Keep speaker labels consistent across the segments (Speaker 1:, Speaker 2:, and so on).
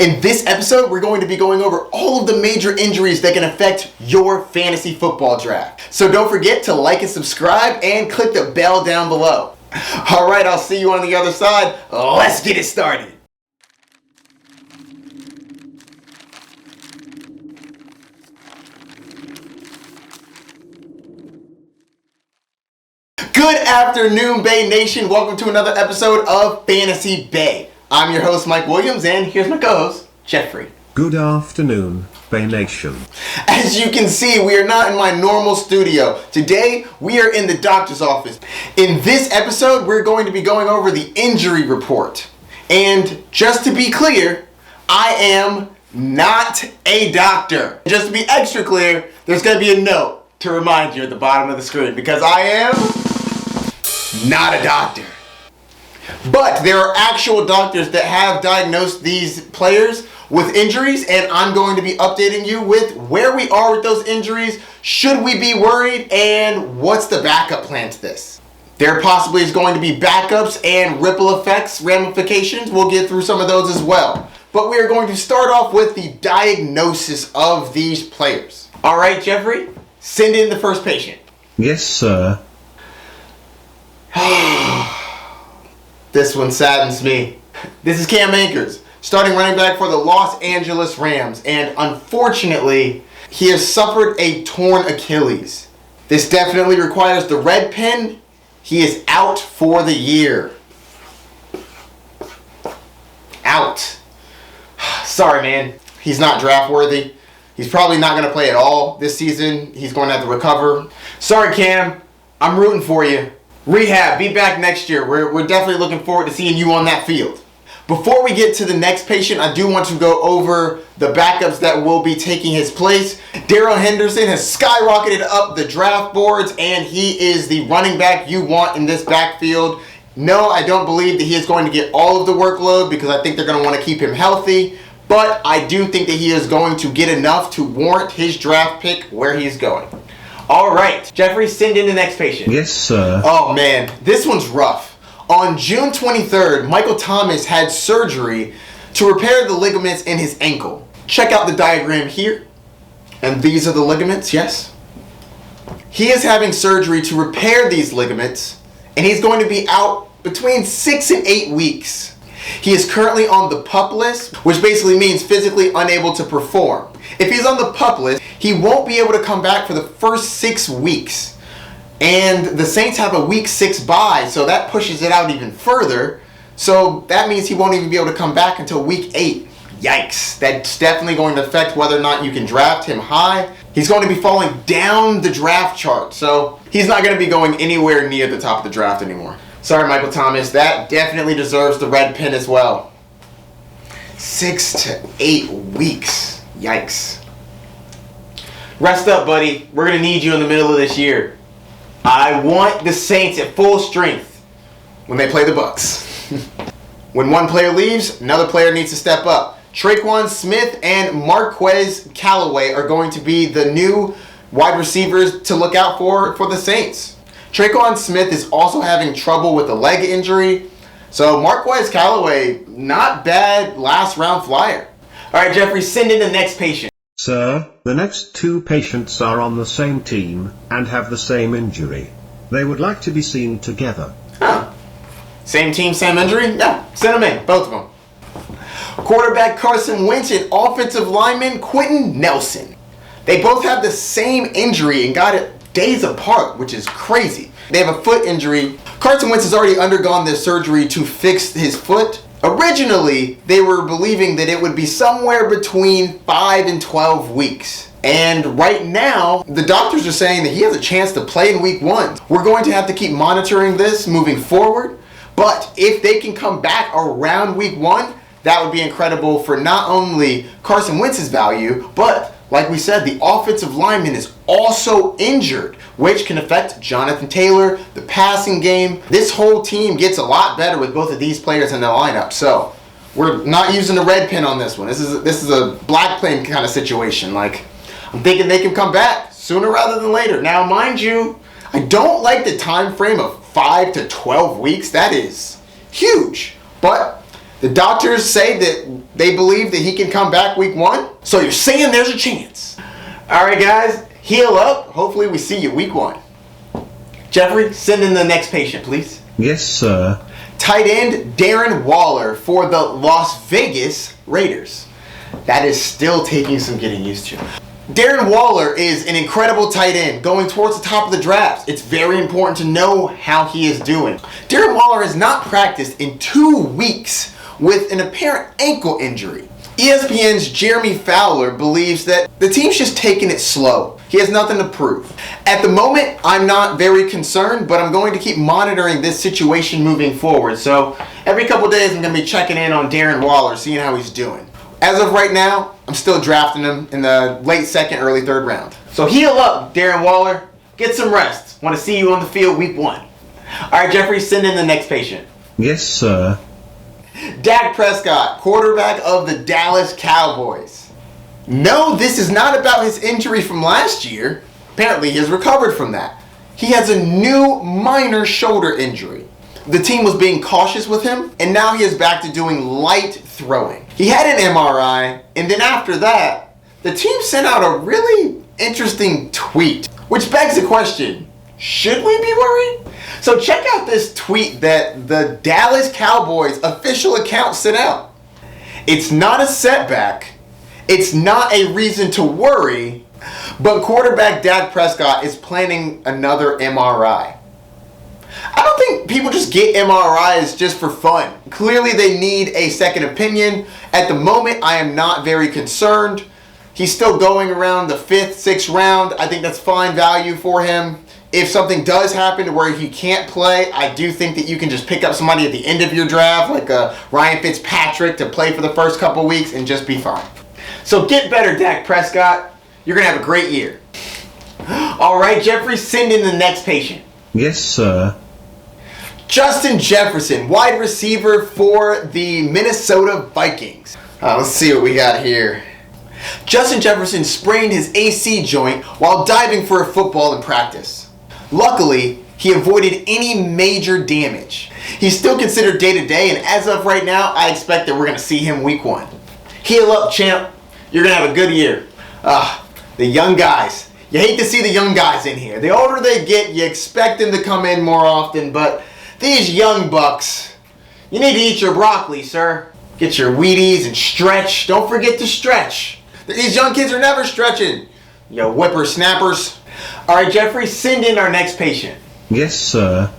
Speaker 1: In this episode, we're going to be going over all of the major injuries that can affect your fantasy football draft. So don't forget to like and subscribe and click the bell down below. All right, I'll see you on the other side. Let's get it started. Good afternoon, Bay Nation. Welcome to another episode of Fantasy Bay. I'm your host, Mike Williams, and here's my co-host, Jeffrey.
Speaker 2: Good afternoon, Bay Nation.
Speaker 1: As you can see, we are not in my normal studio. Today, we are in the doctor's office. In this episode, we're going to be going over the injury report. And just to be clear, I am not a doctor. Just to be extra clear, there's going to be a note to remind you at the bottom of the screen because I am not a doctor. But there are actual doctors that have diagnosed these players with injuries, and I'm going to be updating you with where we are with those injuries, should we be worried, and what's the backup plan to this. There possibly is going to be backups and ripple effects, ramifications. We'll get through some of those as well. But we are going to start off with the diagnosis of these players. All right, Jeffrey, send in the first patient.
Speaker 2: Yes, sir.
Speaker 1: This one saddens me. This is Cam Akers, starting running back for the Los Angeles Rams, and unfortunately, he has suffered a torn Achilles. This definitely requires the red pin. He is out for the year. Out. Sorry, man. He's not draft worthy. He's probably not going to play at all this season. He's going to have to recover. Sorry, Cam. I'm rooting for you. Rehab, be back next year. We're definitely looking forward to seeing you on that field. Before we get to the next patient, I do want to go over the backups that will be taking his place. Darrell Henderson has skyrocketed up the draft boards, and he is the running back you want in this backfield. No, I don't believe that he is going to get all of the workload because I think they're going to want to keep him healthy. But I do think that he is going to get enough to warrant his draft pick where he's going. All right, Jeffrey, send in the next patient.
Speaker 2: Yes, sir.
Speaker 1: Oh, man, this one's rough. On June 23rd, Michael Thomas had surgery to repair the ligaments in his ankle. Check out the diagram here. And these are the ligaments, yes? He is having surgery to repair these ligaments, and he's going to be out between 6 and 8 weeks. He is currently on the PUP list, which basically means physically unable to perform. If he's on the PUP list, he won't be able to come back for the first 6 weeks. And the Saints have a week 6 bye, so that pushes it out even further. So that means he won't even be able to come back until week 8. Yikes. That's definitely going to affect whether or not you can draft him high. He's going to be falling down the draft chart, so he's not going to be going anywhere near the top of the draft anymore. Sorry, Michael Thomas. That definitely deserves the red pin as well. 6 to 8 weeks. Yikes. Rest up, buddy. We're going to need you in the middle of this year. I want the Saints at full strength when they play the Bucs. When one player leaves, another player needs to step up. Saquon Smith and Marquise Callaway are going to be the new wide receivers to look out for the Saints. Saquon Smith is also having trouble with a leg injury. So Marquise Callaway, not bad last round flyer. All right, Jeffrey, send in the next patient.
Speaker 2: Sir, the next 2 patients are on the same team and have the same injury. They would like to be seen together.
Speaker 1: Huh. Same team, same injury? Yeah, send them in, both of them. Quarterback Carson Wentz and offensive lineman Quenton Nelson. They both have the same injury and got it days apart, which is crazy. They have a foot injury. Carson Wentz has already undergone this surgery to fix his foot. Originally, they were believing that it would be somewhere between 5 and 12 weeks. And right now, the doctors are saying that he has a chance to play in week 1. We're going to have to keep monitoring this moving forward. But if they can come back around week 1, that would be incredible for not only Carson Wentz's value, but like we said, the offensive lineman is also injured, which can affect Jonathan Taylor, the passing game. This whole team gets a lot better with both of these players in the lineup. So we're not using the red pin on this one. This is a black pin kind of situation. Like, I'm thinking they can come back sooner rather than later. Now, mind you, I don't like the time frame of 5 to 12 weeks. That is huge. But The doctors say that they believe that he can come back week 1. So you're saying there's a chance. All right, guys, heal up. Hopefully we see you week 1. Jeffrey, send in the next patient, please.
Speaker 2: Yes, sir.
Speaker 1: Tight end Darren Waller for the Las Vegas Raiders. That is still taking some getting used to. Darren Waller is an incredible tight end going towards the top of the drafts. It's very important to know how he is doing. Darren Waller has not practiced in 2 weeks with an apparent ankle injury. ESPN's Jeremy Fowler believes that the team's just taking it slow. He has nothing to prove. At the moment, I'm not very concerned, but I'm going to keep monitoring this situation moving forward. So every couple days, I'm going to be checking in on Darren Waller, seeing how he's doing. As of right now, I'm still drafting him in the late 2nd, early 3rd round. So heal up, Darren Waller. Get some rest. Want to see you on the field week 1. All right, Jeffrey, send in the next patient.
Speaker 2: Yes, sir.
Speaker 1: Dak Prescott, quarterback of the Dallas Cowboys. No, this is not about his injury from last year. Apparently, he has recovered from that. He has a new minor shoulder injury. The team was being cautious with him, and now he is back to doing light throwing. He had an MRI, and then after that, the team sent out a really interesting tweet, which begs the question, should we be worried? So check out this tweet that the Dallas Cowboys official account sent out. It's not a setback. It's not a reason to worry, but quarterback Dak Prescott is planning another MRI. I don't think people just get MRIs just for fun. Clearly they need a second opinion. At the moment, I am not very concerned. He's still going around the 5th, 6th round. I think that's fine value for him. If something does happen to where he can't play, I do think that you can just pick up somebody at the end of your draft, like Ryan Fitzpatrick, to play for the first couple weeks and just be fine. So get better, Dak Prescott. You're going to have a great year. All right, Jeffrey, send in the next patient.
Speaker 2: Yes, sir.
Speaker 1: Justin Jefferson, wide receiver for the Minnesota Vikings. Let's see what we got here. Justin Jefferson sprained his AC joint while diving for a football in practice. Luckily, he avoided any major damage. He's still considered day-to-day, and as of right now, I expect that we're going to see him week 1. Heal up, champ. You're going to have a good year. The young guys. You hate to see the young guys in here. The older they get, you expect them to come in more often, but these young bucks, you need to eat your broccoli, sir. Get your Wheaties and stretch. Don't forget to stretch. These young kids are never stretching. You whippersnappers. All right, Jeffrey, send in our next patient.
Speaker 2: Yes, sir.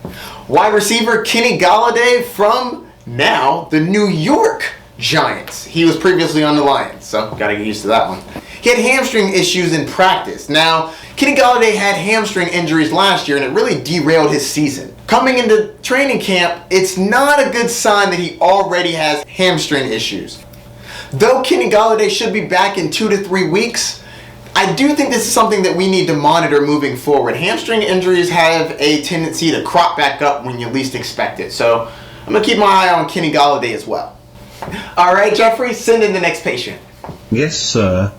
Speaker 1: Wide receiver Kenny Golladay from now the New York Giants. He was previously on the Lions, so gotta get used to that one. He had hamstring issues in practice. Now, Kenny Golladay had hamstring injuries last year, and it really derailed his season. Coming into training camp, it's not a good sign that he already has hamstring issues. Though Kenny Golladay should be back in 2 to 3 weeks, I do think this is something that we need to monitor moving forward. Hamstring injuries have a tendency to crop back up when you least expect it. So I'm going to keep my eye on Kenny Golladay as well. All right, Jeffrey, send in the next patient.
Speaker 2: Yes, sir.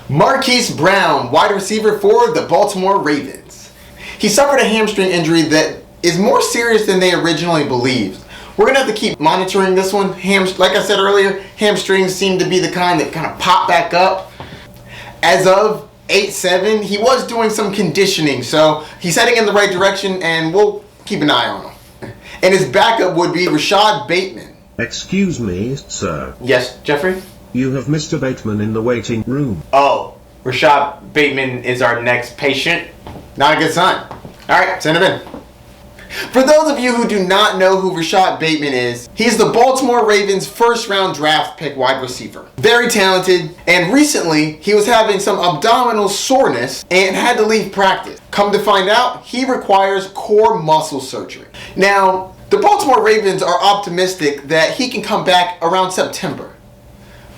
Speaker 1: Marquise Brown, wide receiver for the Baltimore Ravens. He suffered a hamstring injury that is more serious than they originally believed. We're going to have to keep monitoring this one. Like I said earlier, hamstrings seem to be the kind that kind of pop back up. As of 8-7, he was doing some conditioning, so he's heading in the right direction, and we'll keep an eye on him. And his backup would be Rashod Bateman.
Speaker 2: Excuse me, sir.
Speaker 1: Yes, Jeffrey?
Speaker 2: You have Mr. Bateman in the waiting room.
Speaker 1: Oh, Rashod Bateman is our next patient. Not a good sign. All right, send him in. For those of you who do not know who Rashod Bateman is, he's the Baltimore Ravens' first-round draft pick wide receiver. Very talented, and recently he was having some abdominal soreness and had to leave practice. Come to find out, he requires core muscle surgery. Now, the Baltimore Ravens are optimistic that he can come back around September.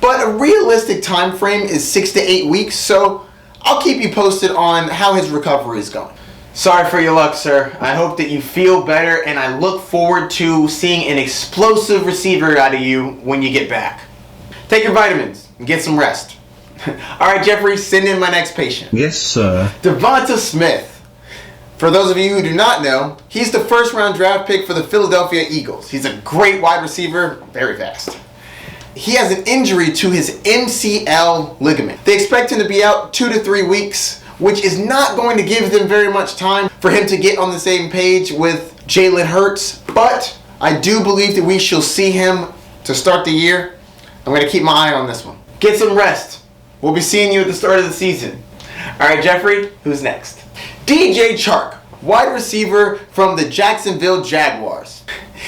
Speaker 1: But a realistic time frame is 6 to 8 weeks, so I'll keep you posted on how his recovery is going. Sorry for your luck, sir. I hope that you feel better, and I look forward to seeing an explosive receiver out of you when you get back. Take your vitamins and get some rest. All right, Jeffrey, send in my next patient.
Speaker 2: Yes, sir.
Speaker 1: DeVonta Smith. For those of you who do not know, he's the first-round draft pick for the Philadelphia Eagles. He's a great wide receiver, very fast. He has an injury to his MCL ligament. They expect him to be out 2 to 3 weeks, which is not going to give them very much time for him to get on the same page with Jalen Hurts. But I do believe that we shall see him to start the year. I'm going to keep my eye on this one. Get some rest. We'll be seeing you at the start of the season. All right, Jeffrey, who's next? DJ Chark, wide receiver from the Jacksonville Jaguars.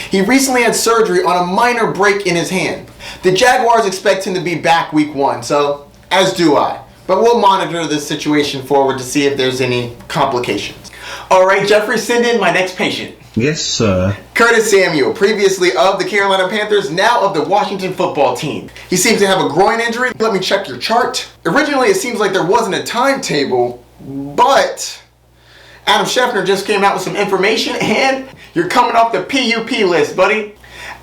Speaker 1: He recently had surgery on a minor break in his hand. The Jaguars expect him to be back week 1, so as do I. But we'll monitor this situation forward to see if there's any complications. All right, Jeffrey, send in my next patient.
Speaker 2: Yes, sir.
Speaker 1: Curtis Samuel, previously of the Carolina Panthers, now of the Washington football team. He seems to have a groin injury. Let me check your chart. Originally, it seems like there wasn't a timetable, but Adam Schefter just came out with some information, and you're coming off the PUP list, buddy.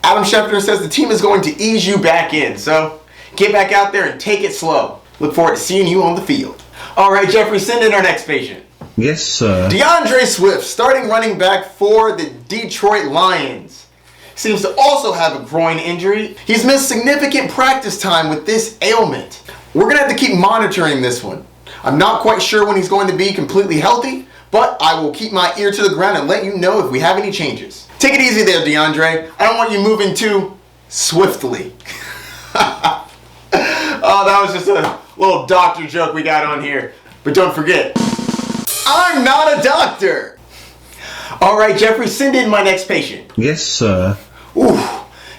Speaker 1: Adam Schefter says the team is going to ease you back in, so get back out there and take it slow. Look forward to seeing you on the field. All right, Jeffrey, send in our next patient.
Speaker 2: Yes, sir.
Speaker 1: DeAndre Swift, starting running back for the Detroit Lions. Seems to also have a groin injury. He's missed significant practice time with this ailment. We're going to have to keep monitoring this one. I'm not quite sure when he's going to be completely healthy, but I will keep my ear to the ground and let you know if we have any changes. Take it easy there, DeAndre. I don't want you moving too swiftly. Oh, that was just a little doctor joke we got on here. But don't forget, I'm not a doctor. All right, Jeffrey, send in my next patient.
Speaker 2: Yes, sir.
Speaker 1: Ooh,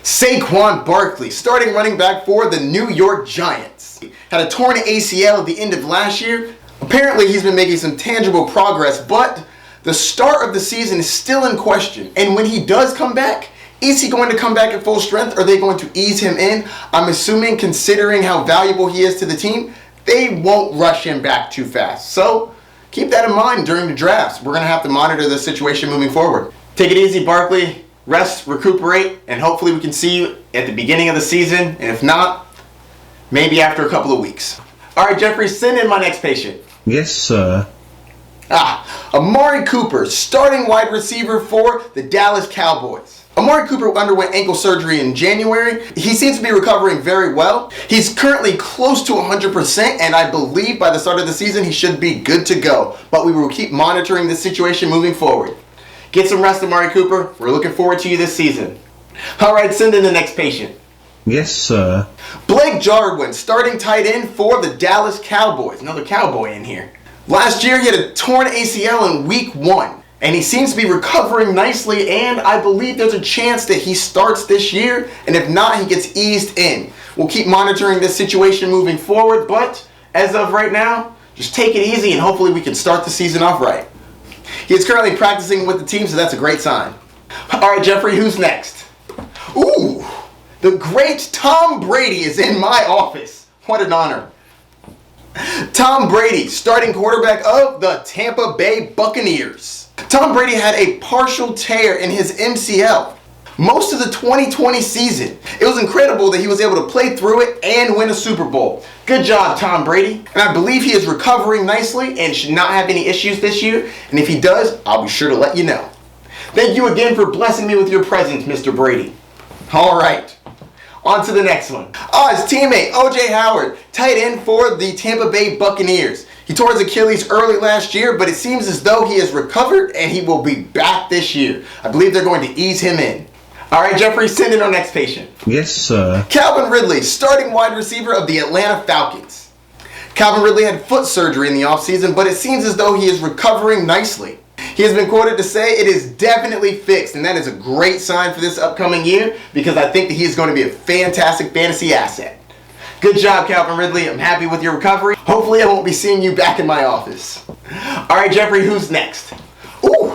Speaker 1: Saquon Barkley, starting running back for the New York Giants. Had a torn ACL at the end of last year. Apparently, he's been making some tangible progress, but the start of the season is still in question. And when he does come back, is he going to come back at full strength? Are they going to ease him in? I'm assuming, considering how valuable he is to the team, they won't rush him back too fast. So keep that in mind during the drafts. We're going to have to monitor the situation moving forward. Take it easy, Barkley. Rest, recuperate, and hopefully we can see you at the beginning of the season. And if not, maybe after a couple of weeks. All right, Jeffrey, send in my next patient.
Speaker 2: Yes, sir.
Speaker 1: Amari Cooper, starting wide receiver for the Dallas Cowboys. Amari Cooper underwent ankle surgery in January. He seems to be recovering very well. He's currently close to 100%, and I believe by the start of the season he should be good to go. But we will keep monitoring this situation moving forward. Get some rest, Amari Cooper. We're looking forward to you this season. All right, send in the next patient.
Speaker 2: Yes, sir.
Speaker 1: Blake Jarwin, starting tight end for the Dallas Cowboys. Another cowboy in here. Last year, he had a torn ACL in week 1. And he seems to be recovering nicely, and I believe there's a chance that he starts this year, and if not, he gets eased in. We'll keep monitoring this situation moving forward, but as of right now, just take it easy, and hopefully we can start the season off right. He is currently practicing with the team, so that's a great sign. All right, Jeffrey, who's next? Ooh, the great Tom Brady is in my office. What an honor. Tom Brady, starting quarterback of the Tampa Bay Buccaneers. Tom Brady had a partial tear in his MCL most of the 2020 season. It was incredible that he was able to play through it and win a Super Bowl. Good job, Tom Brady. And I believe he is recovering nicely and should not have any issues this year. And if he does, I'll be sure to let you know. Thank you again for blessing me with your presence, Mr. Brady. All right, on to the next one. His teammate, O.J. Howard, tight end for the Tampa Bay Buccaneers. He tore his Achilles early last year, but it seems as though he has recovered and he will be back this year. I believe they're going to ease him in. All right, Jeffrey, send in our next patient.
Speaker 2: Yes, sir.
Speaker 1: Calvin Ridley, starting wide receiver of the Atlanta Falcons. Calvin Ridley had foot surgery in the offseason, but it seems as though he is recovering nicely. He has been quoted to say it is definitely fixed, and that is a great sign for this upcoming year because I think that he is going to be a fantastic fantasy asset. Good job, Calvin Ridley. I'm happy with your recovery. Hopefully, I won't be seeing you back in my office. All right, Jeffrey, who's next? Ooh,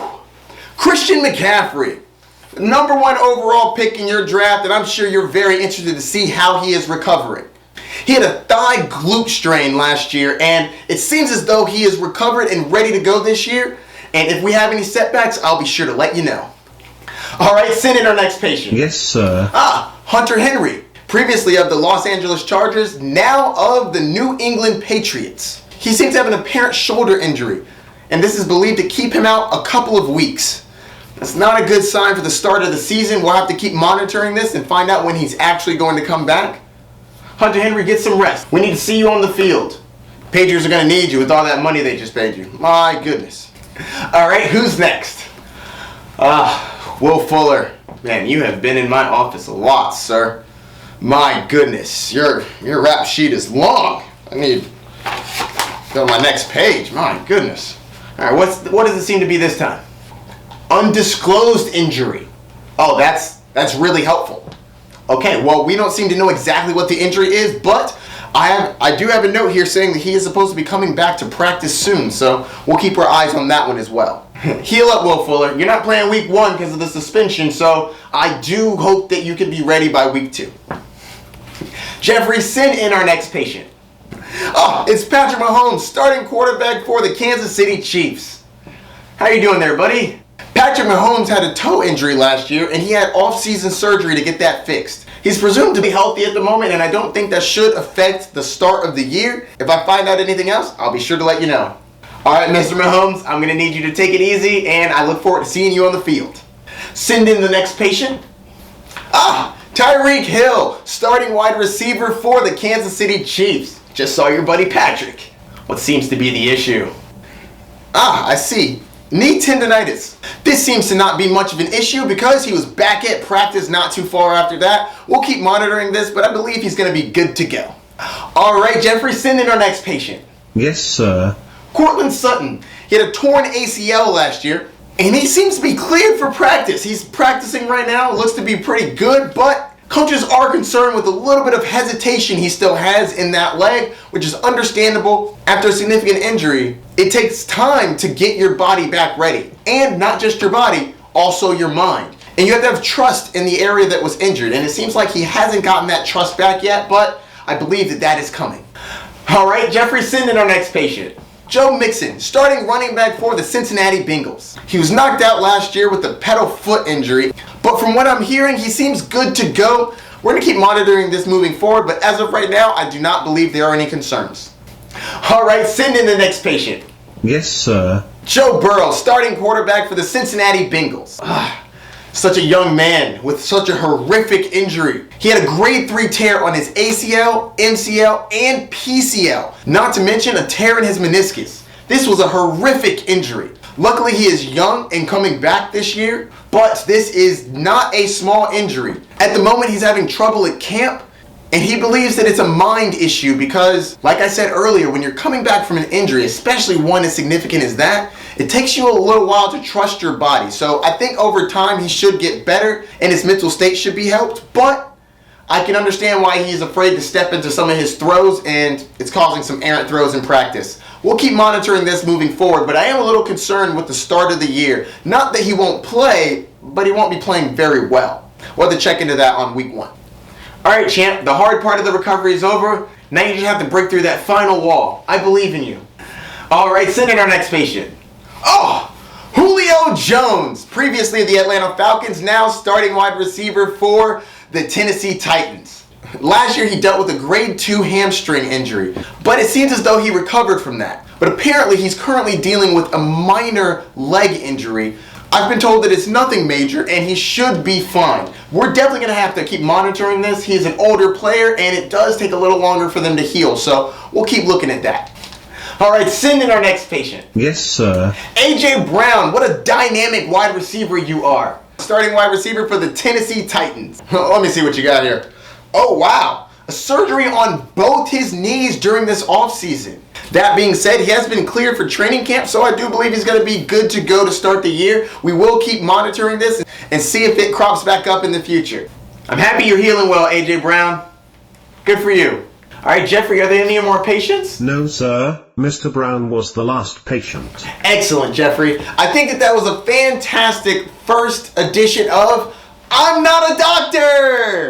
Speaker 1: Christian McCaffrey. Number 1 overall pick in your draft, and I'm sure you're very interested to see how he is recovering. He had a thigh glute strain last year, and it seems as though he is recovered and ready to go this year. And if we have any setbacks, I'll be sure to let you know. All right, send in our next patient.
Speaker 2: Yes, sir.
Speaker 1: Hunter Henry. Previously of the Los Angeles Chargers, now of the New England Patriots. He seems to have an apparent shoulder injury. and this is believed to keep him out a couple of weeks. That's not a good sign for the start of the season. We'll have to keep monitoring this and find out when he's actually going to come back. Hunter Henry, get some rest. We need to see you on the field. Patriots are going to need you with all that money they just paid you. My goodness. All right, who's next? Will Fuller. Man, you have been in my office a lot, sir. My goodness, your rap sheet is long. I need to go to my next page. My goodness. All right, what does it seem to be this time? Undisclosed injury. Oh, that's really helpful. Okay, well, we don't seem to know exactly what the injury is, but I do have a note here saying that he is supposed to be coming back to practice soon, so we'll keep our eyes on that one as well. Heal up, Will Fuller. You're not playing week 1 because of the suspension, so I do hope that you can be ready by week 2. Jeffrey, send in our next patient. Oh, it's Patrick Maholmes, starting quarterback for the Kansas City Chiefs. How you doing there, buddy? Patrick Mahomes had a toe injury last year, and he had off-season surgery to get that fixed. He's presumed to be healthy at the moment, and I don't think that should affect the start of the year. If I find out anything else, I'll be sure to let you know. All right, Mr. Mahomes, I'm going to need you to take it easy, and I look forward to seeing you on the field. Send in the next patient. Tyreek Hill, starting wide receiver for the Kansas City Chiefs. Just saw your buddy Patrick. What seems to be the issue? I see. Knee tendonitis. This seems to not be much of an issue because he was back at practice not too far after that. We'll keep monitoring this, but I believe he's going to be good to go. All right, Jeffrey, send in our next patient.
Speaker 2: Yes, sir.
Speaker 1: Courtland Sutton. He had a torn ACL last year, and he seems to be cleared for practice. He's practicing right now. Looks to be pretty good, but coaches are concerned with a little bit of hesitation he still has in that leg, which is understandable. After a significant injury, it takes time to get your body back ready. And not just your body, also your mind. And you have to have trust in the area that was injured. And it seems like he hasn't gotten that trust back yet, but I believe that is coming. All right, Jeffrey, send in our next patient. Joe Mixon, starting running back for the Cincinnati Bengals. He was knocked out last year with a pedal foot injury, but from what I'm hearing, he seems good to go. We're going to keep monitoring this moving forward, but as of right now, I do not believe there are any concerns. All right, send in the next patient.
Speaker 2: Yes, sir.
Speaker 1: Joe Burrow, starting quarterback for the Cincinnati Bengals. Such a young man with such a horrific injury. He had a grade 3 tear on his ACL, MCL, and PCL. Not to mention a tear in his meniscus. This was a horrific injury. Luckily, he is young and coming back this year, but this is not a small injury. At the moment, he's having trouble at camp, and he believes that it's a mind issue because, like I said earlier, when you're coming back from an injury, especially one as significant as that, it takes you a little while to trust your body. So I think over time he should get better and his mental state should be helped, but I can understand why he's afraid to step into some of his throws, and it's causing some errant throws in practice. We'll keep monitoring this moving forward, but I am a little concerned with the start of the year. Not that he won't play, but he won't be playing very well. We'll have to check into that on week 1. All right, champ, the hard part of the recovery is over. Now you just have to break through that final wall. I believe in you. All right, send in our next patient. Julio Jones, previously of the Atlanta Falcons, now starting wide receiver for the Tennessee Titans. Last year he dealt with a grade 2 hamstring injury, but it seems as though he recovered from that. But apparently he's currently dealing with a minor leg injury. I've been told that it's nothing major and he should be fine. We're definitely going to have to keep monitoring this. He's an older player and it does take a little longer for them to heal, so we'll keep looking at that. All right, send in our next patient.
Speaker 2: Yes, sir.
Speaker 1: A.J. Brown, what a dynamic wide receiver you are. Starting wide receiver for the Tennessee Titans. Let me see what you got here. Oh, wow. A surgery on both his knees during this offseason. That being said, he has been cleared for training camp, so I do believe he's going to be good to go to start the year. We will keep monitoring this and see if it crops back up in the future. I'm happy you're healing well, A.J. Brown. Good for you. All right, Jeffrey, are there any more patients?
Speaker 2: No, sir. Mr. Brown was the last patient.
Speaker 1: Excellent, Jeffrey. I think that was a fantastic first edition of I'm Not a Doctor!